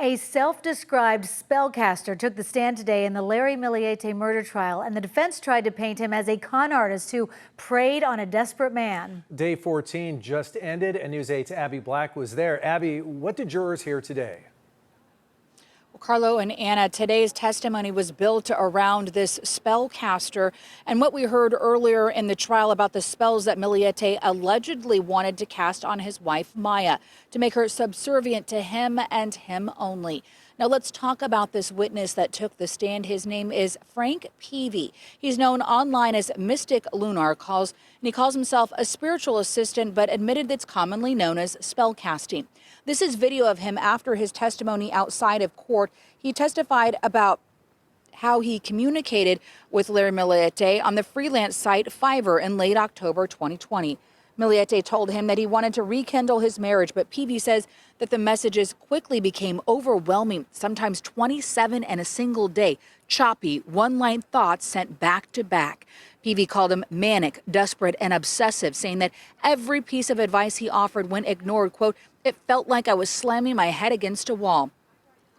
A self-described spellcaster took the stand today in the Larry Millete murder trial, and the defense tried to paint him as a con artist who preyed on a desperate man. Day 14 just ended, and News 8's Abby Black was there. Abby, what did jurors hear today? Well, Carlo and Anna, today's testimony was built around this spellcaster and what we heard earlier in the trial about the spells that Millete allegedly wanted to cast on his wife, Maya, to make her subservient to him and him only. Now let's talk about this witness that took the stand. His name is Frank Peavy. He's known online as Mystic Lunar, and he calls himself a spiritual assistant, but admitted that's commonly known as spellcasting. This is video of him after his testimony outside of court. He testified about how he communicated with Larry Millete on the freelance site Fiverr in late October 2020. Millete told him that he wanted to rekindle his marriage, but Peavy says that the messages quickly became overwhelming, sometimes 27 in a single day, choppy, one-line thoughts sent back to back. Peavy called him manic, desperate, and obsessive, saying that every piece of advice he offered went ignored. Quote, "It felt like I was slamming my head against a wall."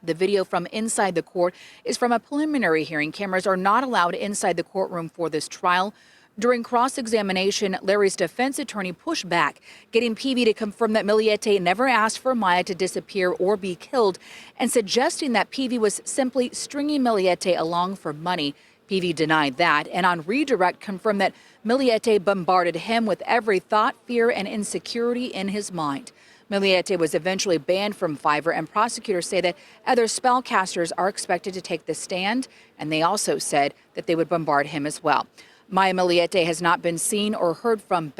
The video from inside the court is from a preliminary hearing. Cameras are not allowed inside the courtroom for this trial. During cross-examination, Larry's defense attorney pushed back, getting Peavy to confirm that Millete never asked for Maya to disappear or be killed, and suggesting that Peavy was simply stringing Millete along for money. Peavy denied that, and on redirect confirmed that Millete bombarded him with every thought, fear, and insecurity in his mind. Millete was eventually banned from Fiverr, and prosecutors say that other spellcasters are expected to take the stand, and they also said that they would bombard him as well. Maya Millete has not been seen or heard from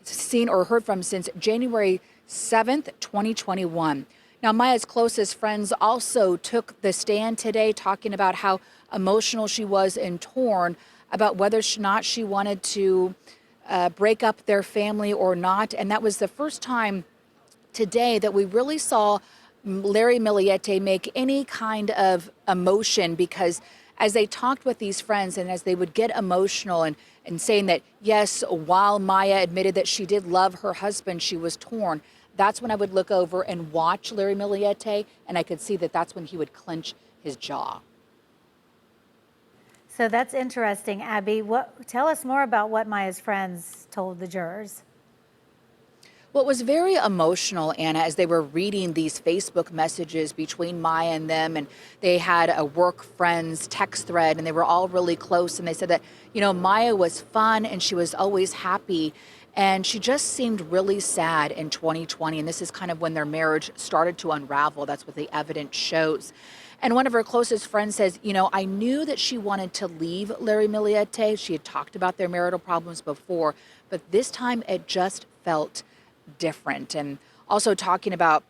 since January 7th, 2021. Now, Maya's closest friends also took the stand today, talking about how emotional she was and torn about whether or not she wanted to break up their family or not. And that was the first time today that we really saw Larry Millete make any kind of emotion, because as they talked with these friends and as they would get emotional and saying that, yes, while Maya admitted that she did love her husband, she was torn, that's when I would look over and watch Larry Millete, and I could see that that's when he would clench his jaw. So that's interesting, Abby. Tell us more about what Maya's friends told the jurors. Well, it was very emotional, Anna, as they were reading these Facebook messages between Maya and them, and they had a work friends text thread, and they were all really close, and they said that, you know, Maya was fun and she was always happy, and she just seemed really sad in 2020, and this is kind of when their marriage started to unravel. That's what the evidence shows. And one of her closest friends says, you know, I knew that she wanted to leave Larry Millete. She had talked about their marital problems before, but this time it just felt different. And also talking about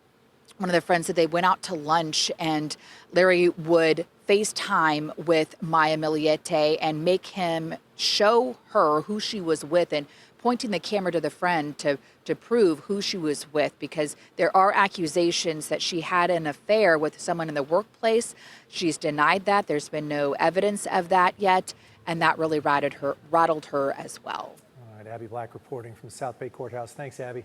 one of the friends that they went out to lunch, and Larry would FaceTime with Maya Millete and make him show her who she was with, and pointing the camera to the friend to prove who she was with, because there are accusations that she had an affair with someone in the workplace. She's denied that. There's been no evidence of that yet, and that really rattled her as well. All right, Abby Black reporting from South Bay Courthouse. Thanks, Abby.